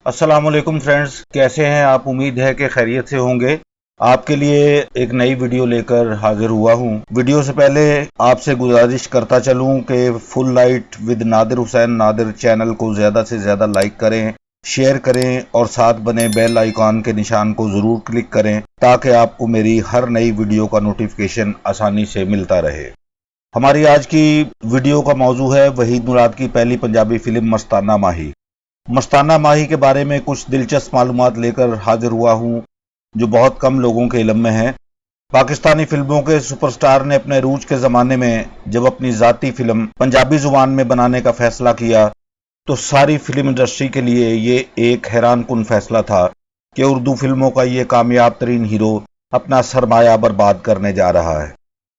अस्सलाम वालेकुम फ्रेंड्स, कैसे हैं आप। उम्मीद है कि खैरियत से होंगे। आपके लिए एक नई वीडियो लेकर हाजिर हुआ हूं। वीडियो से पहले आपसे गुजारिश करता चलूं कि full light with Nadir Hussain Nadir channel को ज़्यादा से ज़्यादा लाइक करें, शेयर करें और साथ बने बेल आइकॉन के निशान को ज़रूर क्लिक करें ताकि आपको मेरी हर नई वीडियो का नोटिफिकेशन आसानी से मिलता रहे। हमारी आज की वीडियो का मौजू है वहीद मुराद की पहली पंजाबी फिल्म मस्ताना माही। मस्ताना माही के बारे में कुछ दिलचस्प मालूमात लेकर हाजिर हुआ हूं जो बहुत कम लोगों के इल्म में है। पाकिस्तानी फिल्मों के सुपरस्टार ने अपने रूज के ज़माने में जब अपनी ज़ाती फिल्म पंजाबी ज़ुबान में बनाने का फैसला किया तो सारी फिल्म इंडस्ट्री के लिए ये एक हैरान कुन फैसला था कि उर्दू फिल्मों का ये कामयाब तरीन हीरो अपना सरमाया बर्बाद करने जा रहा है।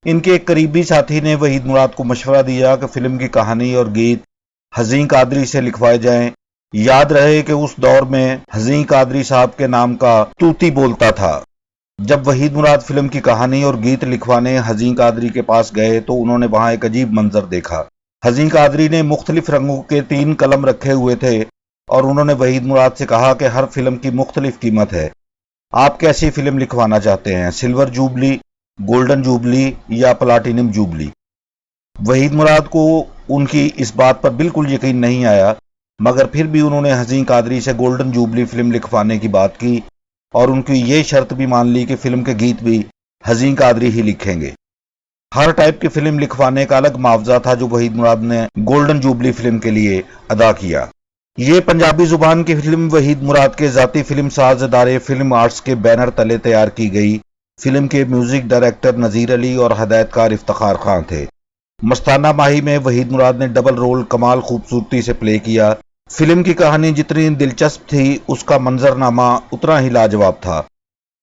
इनके एक करीबी साथी ने वहीद मुराद को मशवरा दिया कि फिल्म की कहानी और गीत हज़ीं कादरी से लिखवाए जाएं। याद रहे कि उस दौर में हज़ीं कादरी साहब के नाम का तूती बोलता था। जब वहीद मुराद फिल्म की कहानी और गीत लिखवाने हज़ीं कादरी के पास गए तो उन्होंने वहां एक अजीब मंजर देखा। हज़ीं कादरी ने मुख्तलिफ रंगों के 3 कलम रखे हुए थे और उन्होंने वहीद मुराद से कहा कि हर फिल्म की मुख्तलिफ कीमत है, आप कैसी फिल्म लिखवाना चाहते हैं, सिल्वर जुबली, गोल्डन जुबली या प्लाटिनम जुबली। वहीद मुराद को उनकी इस बात पर बिल्कुल यकीन नहीं आया, मगर फिर भी उन्होंने हज़ीं कादरी से गोल्डन जुबली फिल्म लिखवाने की बात की और उनकी ये शर्त भी मान ली कि फिल्म के गीत भी हज़ीं कादरी ही लिखेंगे। हर टाइप की फिल्म लिखवाने का अलग मुआवजा था जो वहीद मुराद ने गोल्डन जुबली फिल्म के लिए अदा किया। ये पंजाबी जुबान की फिल्म वहीद मुराद के ज़ाती फिल्म साज इदारे फिल्म आर्ट्स के बैनर तले तैयार की गई। फिल्म के म्यूजिक डायरेक्टर नज़ीर अली और हदायतकार इफ्तिखार खान थे। मस्ताना माही में वहीद मुराद ने डबल रोल कमाल खूबसूरती से प्ले किया। फिल्म की कहानी जितनी दिलचस्प थी उसका मंजरनामा उतना ही लाजवाब था।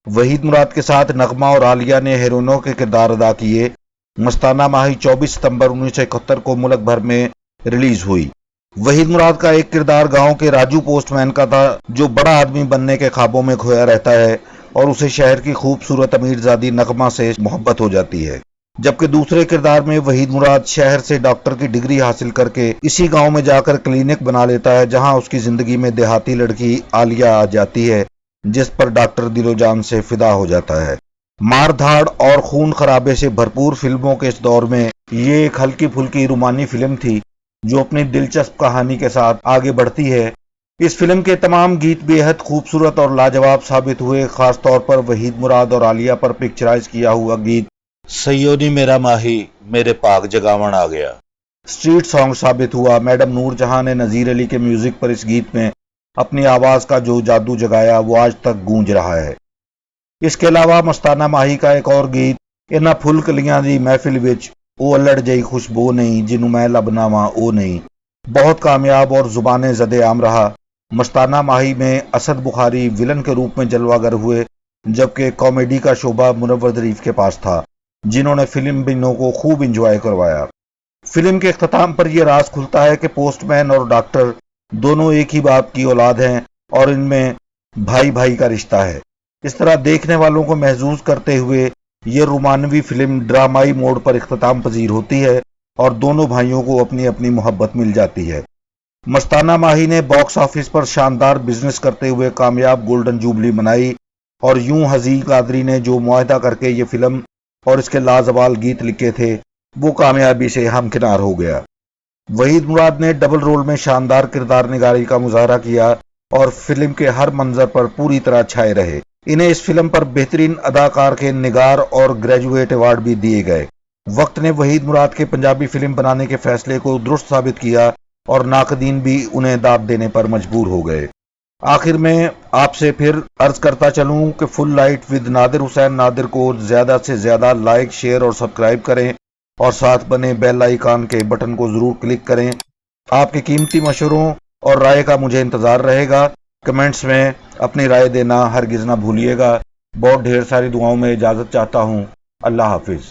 वहीद मुराद के साथ नगमा और आलिया ने हीरोइनों के किरदार अदा किए। मस्ताना माही 24 सितंबर 1971 को मुल्क भर में रिलीज हुई। वहीद मुराद का एक किरदार गांव के राजू पोस्टमैन का था जो बड़ा आदमी बनने के ख्वाबों में खोया रहता है और उसे शहर की खूबसूरत अमीरजादी नगमा से मोहब्बत हो जाती है। जबकि दूसरे किरदार में वहीद मुराद शहर से डॉक्टर की डिग्री हासिल करके इसी गांव में जाकर क्लिनिक बना लेता है जहां उसकी जिंदगी में देहाती लड़की आलिया आ जाती है जिस पर डॉक्टर दिलो जान से फिदा हो जाता है। मार धाड़ और खून खराबे से भरपूर फिल्मों के इस दौर में ये एक हल्की फुल्की रोमानी फिल्म थी जो अपनी दिलचस्प कहानी के साथ आगे बढ़ती है। इस फिल्म के तमाम गीत बेहद खूबसूरत और लाजवाब साबित हुए। खास तौर पर वहीद मुराद और आलिया पर पिक्चराइज किया हुआ गीत सैयोनी मेरा माही मेरे पाक जगावन आ गया स्ट्रीट सॉन्ग साबित हुआ। मैडम नूर जहां ने नज़ीर अली के म्यूजिक पर इस गीत में अपनी आवाज का जो जादू जगाया वो आज तक गूंज रहा है। इसके अलावा मस्ताना माही का एक और गीत इन्हां फुल कलियां दी महफिल विच ओ अल्लड़ जई खुशबू नहीं जिन्नू मैं लबनावा ओ नहीं बहुत कामयाब और जुबाने ज़दे आम रहा। मस्ताना माही में असद बुखारी विलन के रूप में जलवागर हुए जबकि कॉमेडी का शोबा मुनव्वर ज़रीफ के पास था जिन्होंने फिल्म बिनों को खूब इंजॉय करवाया। फिल्म के अख्ताम पर यह राज खुलता है कि पोस्टमैन और डॉक्टर दोनों एक ही बाप की औलाद हैं और इनमें भाई भाई का रिश्ता है। इस तरह देखने वालों को महसूस करते हुए ये रोमानवी फिल्म ड्रामाई मोड़ पर इख्तिताम पजीर होती है और दोनों भाइयों को अपनी अपनी मोहब्बत मिल जाती है। मस्ताना माही ने बॉक्स ऑफिस पर शानदार बिजनेस करते हुए कामयाब गोल्डन जुबली मनाई और यूं हज़ीं कादरी ने जो मुआहदा करके ये फिल्म और इसके लाजवाल गीत लिखे थे वो कामयाबी से हमकिनार हो गया। वहीद मुराद ने डबल रोल में शानदार किरदार निगारी का मुजाहरा किया और फिल्म के हर मंजर पर पूरी तरह छाए रहे। इन्हें इस फिल्म पर बेहतरीन अदाकार के निगार और ग्रेजुएट अवार्ड भी दिए गए। वक्त ने वहीद मुराद के पंजाबी फिल्म बनाने के फैसले को दुरुस्त साबित किया और नाकदीन भी उन्हें दाद देने पर मजबूर हो गए। आखिर में आपसे फिर अर्ज करता चलूं कि full light with Nadir Hussain Nadir को ज़्यादा से ज़्यादा लाइक, शेयर और सब्सक्राइब करें और साथ बने बेल आइकन के बटन को ज़रूर क्लिक करें। आपके कीमती मशवरों और राय का मुझे इंतज़ार रहेगा। कमेंट्स में अपनी राय देना हरगिज़ ना भूलिएगा। बहुत ढेर सारी दुआओं में इजाज़त चाहता हूँ। अल्लाह हाफिज़।